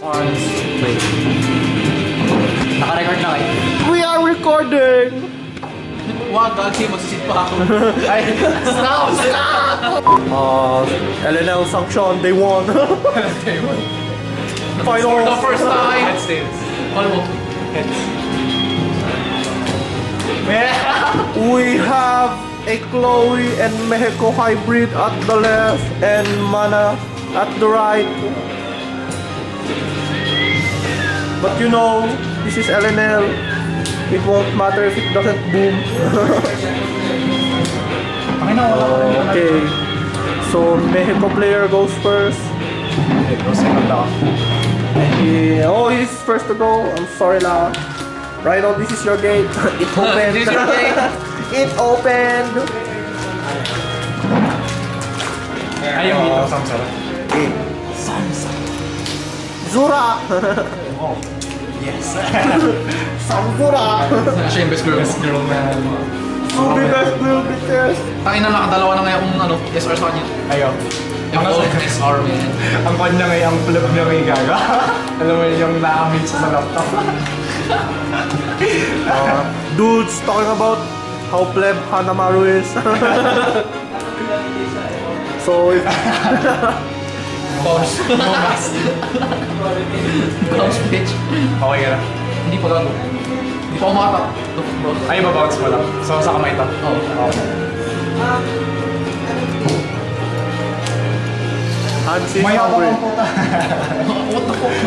Wait. Naka-record na kayo? We are recording! Wag, gagi, magsisit pa ako. Ay, Stop! LNL sanction, they won. Day one. Final. For the first time. Heads, tails. Almost. Heads. We have a Chloe and Mexico hybrid at the left and Mana at the right. But you know, this is LNL. It won't matter if it doesn't boom. Okay. So Mexico player goes first. Oh, he's first to go. I'm sorry lang. Rhino, this is your gate. It opened. This is your gate. It opened. Ayaw dito, Samsara. Okay. Zura. Oh, yes. Samzura. Siya yung best girl. Best girl man. Subi best will be test. Tangin na nakadalawa na ngayon kung ano, SR sa kanya. Ayaw. Yung old SR, man. Ang kanya ngayon, ang flip niya ngayon gaga. Alam mo yun, yung na-amit siya sa laptop. Dudes talking about how pleb Hanamaru is. So if Bounce. Bounce bitch. Okay ka na. Hindi pa gago. Hindi pa umakata. Ay, mabounce mo lang. So, sa kamay ito. Oo. Hans is May ako hungry. ang puta. What the fuck?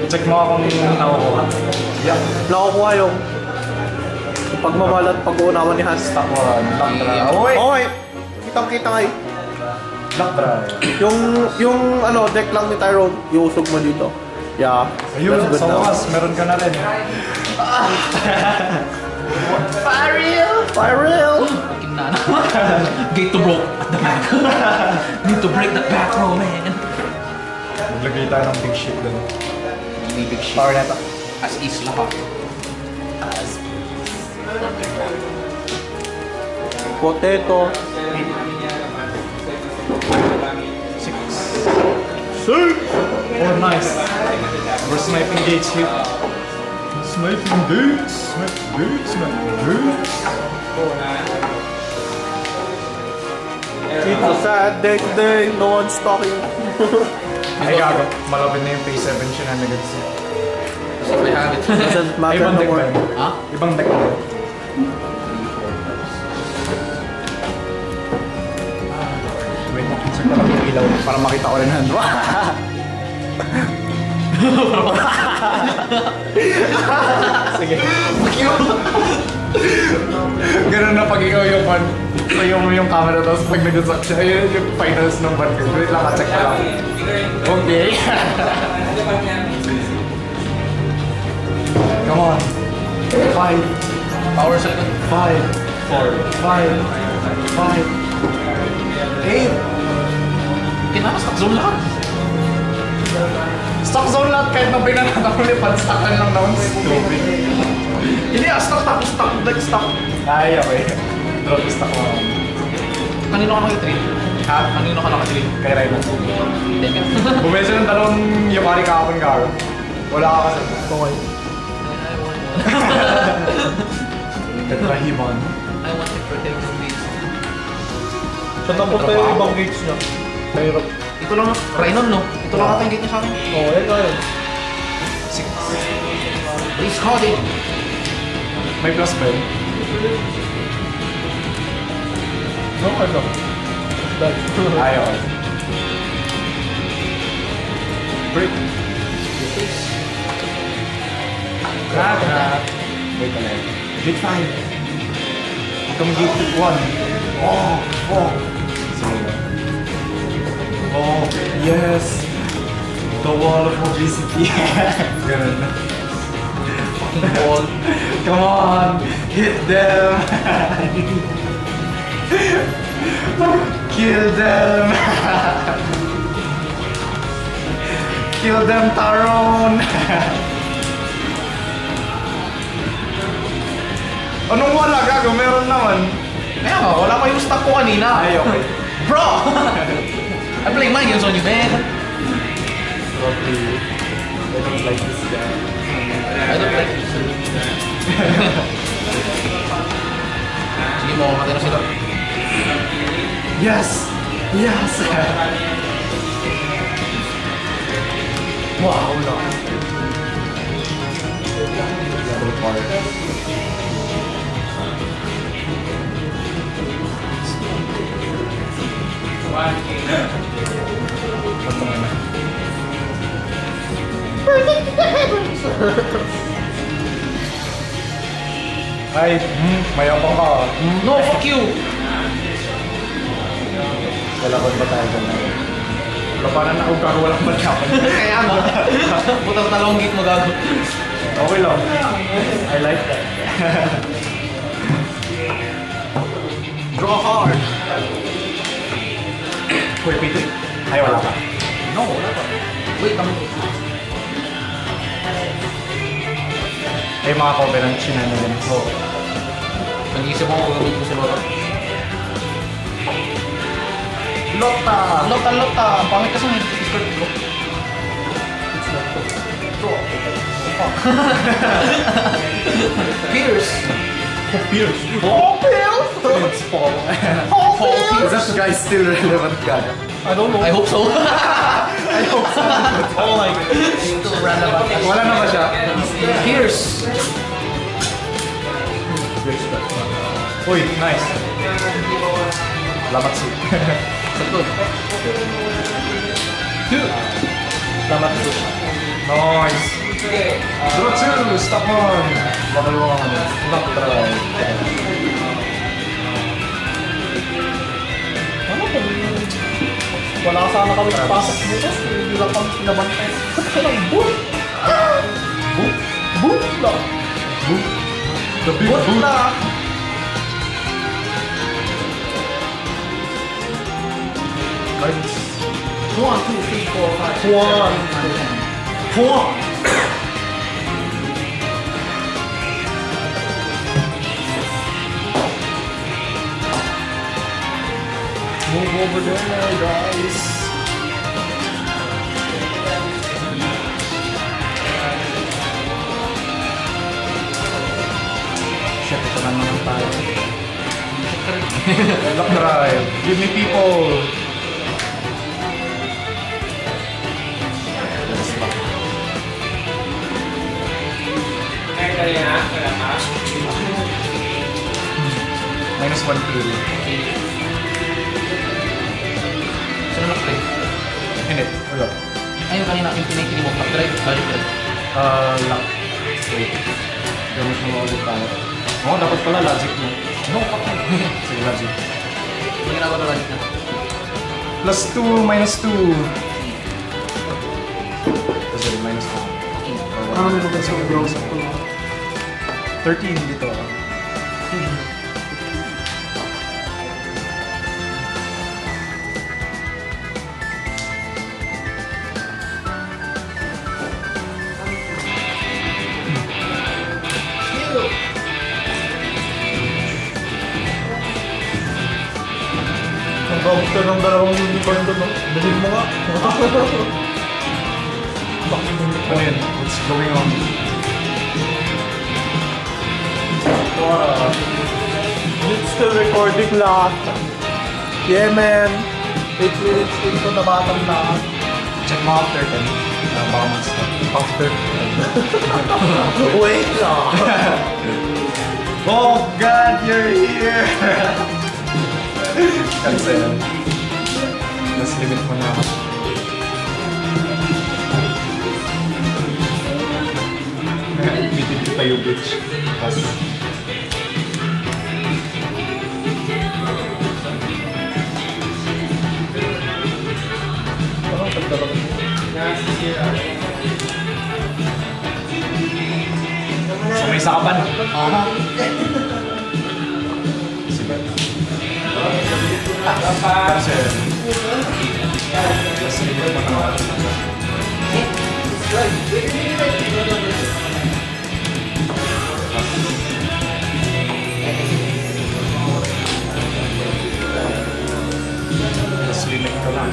Check mo akong nakukuha. Yeah. Nakukuha yung pagmamalat pag-uunawan ni Hans. Stock one. Lock try. Oy! Okay. Kitang-kita kayo. Lock try. Yung ano, deck lang ni Tyrone, iusog mo dito. Yeah. Ayun, That's good sa now. wakas, meron ka na rin. Pyreal! Fucking nana. Gate to broke at the back. Need to break the back row, man. Maglagay tayo ng big ship dun. Really big shit. Power neto. As is lahat. Potato. 6. Oh, nice. We're sniping gates here. Sniping gates. Sniping gates. Sniping gates. It's a sad day today. No one's talking. Ay, gago. Malapit na yung P7 shenanigans. So we have it. Doesn't Ay, matter ibang no deck more. ba yun? Ha? Ibang deck ba yun? Wait, check ko lang yung ilaw para makita ko rin hand. Sige. Ganun na pag ikaw yung pan. Sayo mo yung camera tapos pag nag-suck siya, ayun yung finals ng bar. Wait lang, check ko lang. Okay. Come on. 5. Power sa likod. 5. 4. 5. 8. Kinakas ka zoom lahat. Stock zone lahat kahit na pinanata ko ulit, pan-stockan lang naman. Stupid. Hindi stock. Like stock. Ay, okay. Drop stock mo. Kanino ka nag-trade? Ha? Kanino ka nag-trade? Kay Raymond. Teka. Bumili siya ng dalawang Yamari kahapon garo. Wala ka kasi. Okay. Tetrahimon. I want to protect the base. So napunta yung ibang gates niya. Mahirap. Ito lang, Rhinon, no? Ito lang ata yung gate niya sa akin. Oo, yan nga yun. 6. Please call it. May plus ba yun? No, ano? Ayaw. Break. Crap. Wait a minute. Gate 5. Come gate 1. Oh. Oh, yes. The wall of obesity. Ganun na. Fucking ball. Come on. Hit them. Kill them. Kill them, Tyrone. Anong wala, gago? Meron naman. Kaya nga, wala pa yung stock ko kanina. Ay, okay. Bro! I play my games on you, man. So, Probably. I don't like this guy. I don't like this. Sige mo, kumatay na sila. Yes! Yes! Wow, no. Double part. Ay, mayabang ka. No, fuck you! Kailangan ba tayo dyan? Wala pa na naugaro, walang matyapan. Kaya nga. Putang talong git mo gago. Okay lang. I like that. Draw hard. Uy, Peter. Ay, wala pa. No, wala pa. Wait, Ay, mga covenant shenanigans. Oo. Nag-iisip ako kung gagawin ko si Lota. Lota! Lota! Pangit kasi may skirt ko. Pierce! Pierce! Oh, Pierce! It's Paul. Is that guy still relevant ka? I don't know. I hope so. I hope so. Oh my god. Still relevant. Wala na ba siya? Pierce! Uy, nice. Lamat si. Good. Lamat si. Nice. Draw 2, stop on. Level 1. Lock try. Ano kung wala sana kami pasok dito? Hindi lang kami pinabantay. Boom! Boom! Boom lang! Boom. The big Boom boom. lang! Cards. 1, 2, 3, 4, 5, 6, 7, 8, 9, 10. 4! Move over there, guys. Shit, ito na naman tayo. Lock drive. Give me people. -1 kill. Sino nag-play? Hindi, wala. Ayun kanina, yung pinakili mo, drive, logic drive. Lock. Wait. Gamit mo ulit tayo. Oo, dapat pala logic mo. No, fuck you. Sige, logic. Yung ginagawa na logic na. +2, -2. Tapos yun, -1. Ano nito ba sa browser ko? 13 dito. Ang gawag ka ng dalawang unicorn doon, no? Bilhin mo nga. Ano yun? What's going on? It's still recording lahat. Yeah, man. 8 minutes into na batang lahat. Check mo after 10. Baka mag-stop. After 10. Wait lang. Oh God, you're here! Cancel. Mas limit mo na. Bitibit pa yung bitch. Tapos, sa may sakaban. Aha. Cancel. Mas limit mo na. Mas limit ko lang.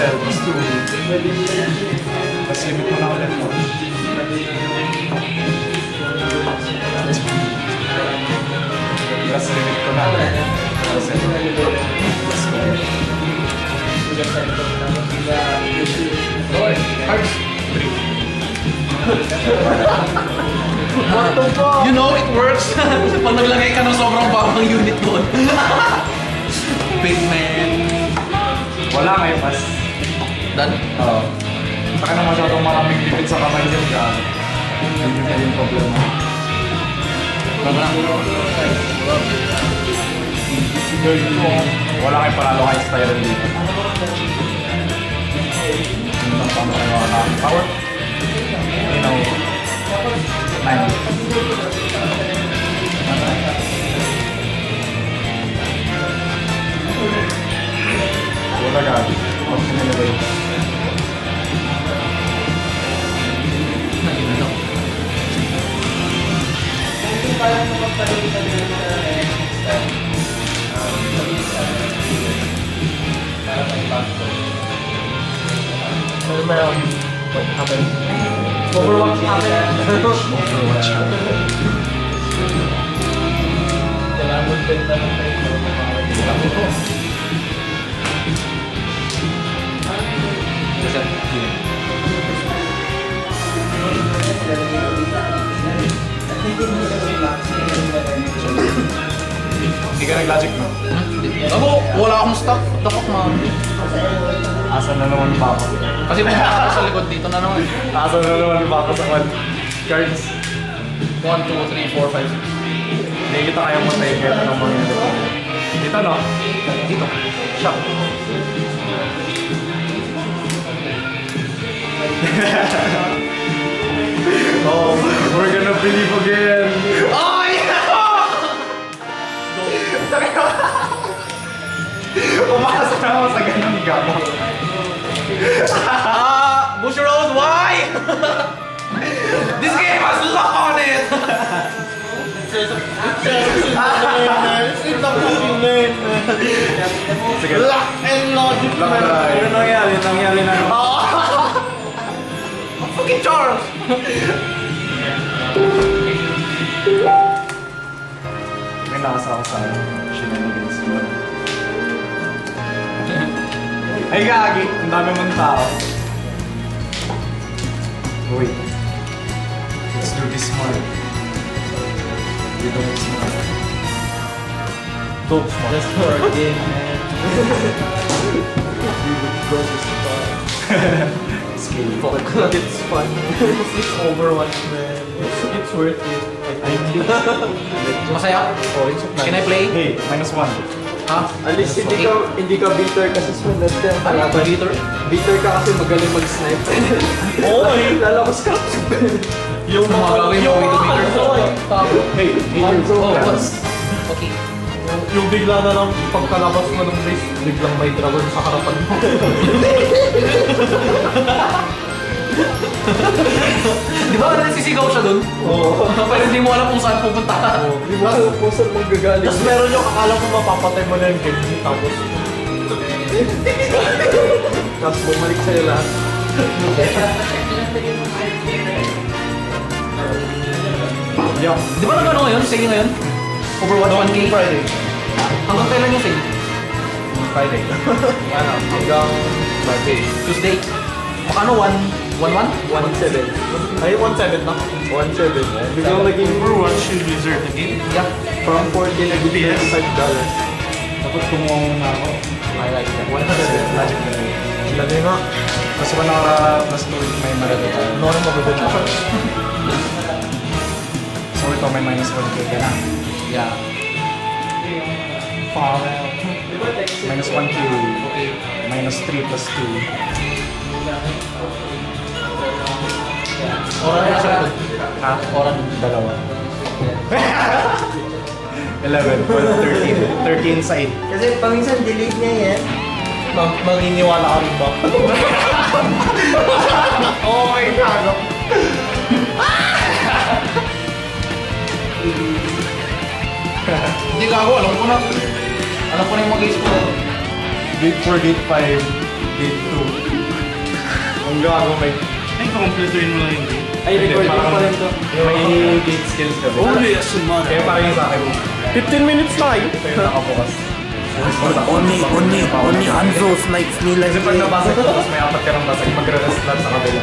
cell plus 2. Tapos limit mo na ulit. Tapos limit ko na. Plus cell. Okay. Cards. 3. What the fuck? You know, it works. Pag naglagay ka ng sobrang babang unit doon. Big man. Wala ngayon, mas. Done? Oo. Saka na masyadong maraming lipid sa kamay niyo ka. Hindi na yung problema. Wala kayong panalo kay Styron dito. Power? You know, 9. Wala gabi. Option na nilagay. Ano meron? What happened? Overwatch happened. Overwatch happened. Kailangan mo benta ng tayo. Hindi ka nag-logic, no? Ako, wala akong stock. What the fuck, man? Asan na naman ba ako? Kasi pumunta ako sa likod dito na naman. Asan na naman ba ako sa cards? 1, 2, 3, 4, 5, 6. Hindi kita kayang matay kahit anong mangyari. Dito, no? Dito. Shock. Oh, we're gonna believe again. Oh, yeah! Umasa na ako sa ganang gabo. Bushiroad, why? This game has luck on it! It's a fucking name, man. Sige. Luck and logic, Luck man. na. Ano nangyari na. Fucking Charles! May nakasa ako sa shenanigans mo. Ay, gagi. Ang dami mong tao. Wait. Let's do this smart. We don't smart. Dope smart. Just for a game, man. Fuck. It's fun. It's Overwatch, man. It's worth it. I think. Masaya? Oh, it's Can I play? Hey, -1. Ha? At least hindi ka bitter kasi sunod yan. Ano? Bitter? Bitter ka kasi magaling mag-snipe. Oo, lalabas ka. Yung Mga gagawin mo with the bitter? Hey, Oh, what's? Okay. Yung bigla na lang pagkalabas mo ng base, biglang may dragon sa harapan mo. Di ba nagsisigaw siya dun? Oo. Pero hindi mo alam kung saan pupunta. Di ba kung saan mong gagaling? Tapos meron yung akala mo mapapatay mo na yung game, tapos... tapos bumalik sa'yo lahat. Yo. Di ba nag-ano ngayon? Sale ngayon? Overwatch 1K? Friday. Hanggang kailan yung sale? Friday. Ano? Hanggang Friday. Tuesday. Makano? 1-1? 1.7. Ay, 1.7 na. 1.7. Biglang naging Overwatch yung Blizzard again. Yeah. from 14 naging $35. Dapat kumuha muna ako. I like that. 1.7. Logic na rin. Lagay nga. Kasi pa plus 2 may maganda. Ano ang maganda na? So ito may -1 ka na. Yeah. -1 Q. -3 plus 2. Oran na siya. Ha? Oran. Dalawa. 11, 12, 13. 13 sa 8. Kasi paminsan delete niya yan. Mangingiwala ka rin ba? Oh my God! Hindi ka ako. Alam ko na. Alam ko na yung mga games ko. Gate 4, Gate 5, gate 2. Ang gago may... Ay, kumpletuin mo lang yung game. Ay, record mo pa rin to. May gate skills ka. Holy asumada. Kaya parang yung sa akin. 15 minutes na eh. Ito yung nakabukas. Only Hanzo snipes me like Kasi pag nabasag ko, tapos may apat ka ng basag, mag-rest lang sa kabila.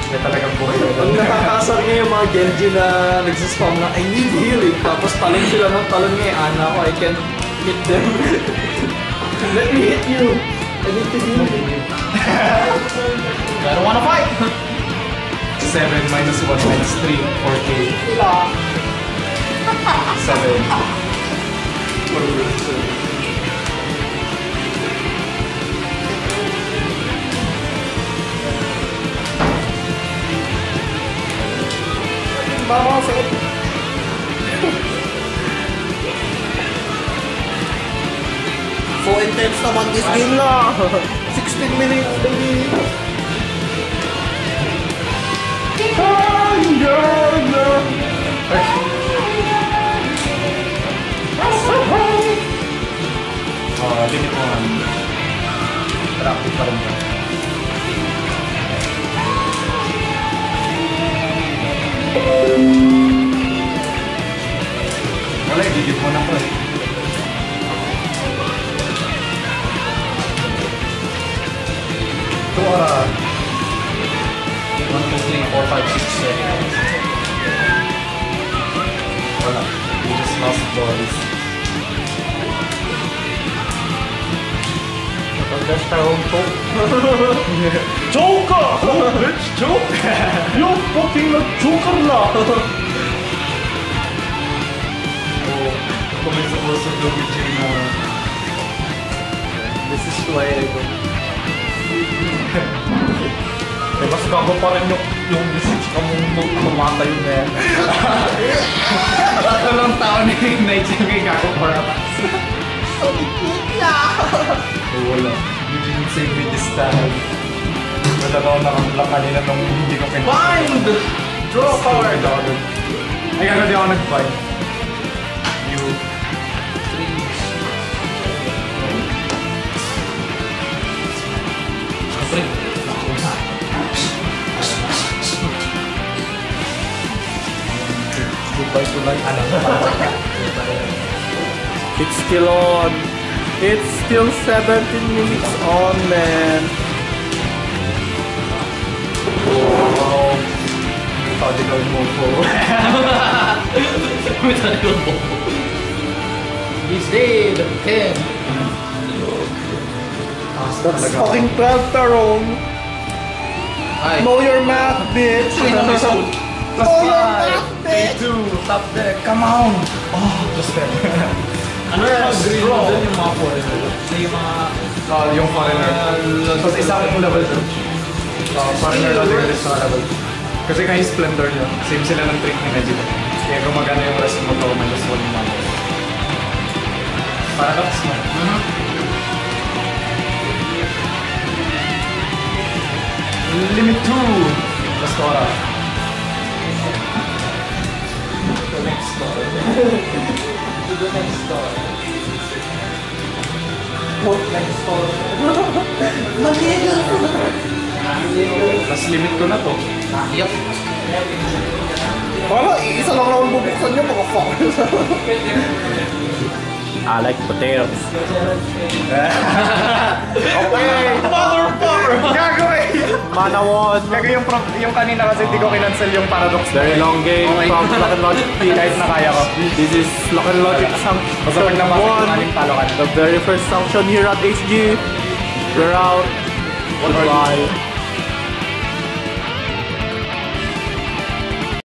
May talagang buhay. Ang nakakasar nga yung mga Genji na nagsispam na I need healing. Tapos talon sila ng talon nga eh. Ana ko, I can't hit them. Let me hit you. I need to heal you. I don't wanna fight! 7 minus 1 minus 3, 4K. 7. Mama, sakit. So intense naman this game na. 16 minutes, baby. Limit mo nga. Traffic pa rin ba? Wala, i-give mo na po eh. Ito 1, 2, 3, 4, 5, 6, 7. Wala. We just lost balls. That's the wrong talk. Joker! Let's joke! You fucking joker na. Kung may supposed to be na... This is why I go. Eh, mas gago pa rin yung message ka mong tumatay na yan. Tatlong taon na yung nights yung kay gago para pa. Wala. You didn't save me this time. Wala daw nakablock kanina nung hindi ko pinag- Bind! Draw card! Ay, gago di ako nag-find. You... Goodbye to life. It's still on. It's still 17 minutes on, man. Wow. Methodical move po. Methodical move. He's dead! 10! That's fucking 12, Tarong. Ay! Know your math, bitch. Uy, na may soul! Plus 5! Day 2! Top deck! Come on! Oh, plus 10. Ano yung mga green mo dun yung mga foreigner? So yung mga... Yung foreigner. Tapos isa akong level 2. Foreigner loading ulit sa level 2. Kasi kaya yung Splendor niya. Same sila ng trick ni Vegeta. Kaya gumagana yung rest mo to minus 1 yung mana. Paradox mo. Limit 2! Plus Tora. The next door. To the next door. What next door? Plus limit ko na to. Yup! Wala, isa lang naman bubuksan niyo, mga fuckers. I like potatoes. Okay. Motherfucker! Gago eh! Mana won. Gago yung kanina kasi hindi ko kinancel yung paradox. Very long game from Lock and Logic team. Kahit na kaya ko. This is Lock and Logic Basta Sanction pag nabasa yung 1. aling talo ka na. The very first sanction here at HG. We're out. Goodbye.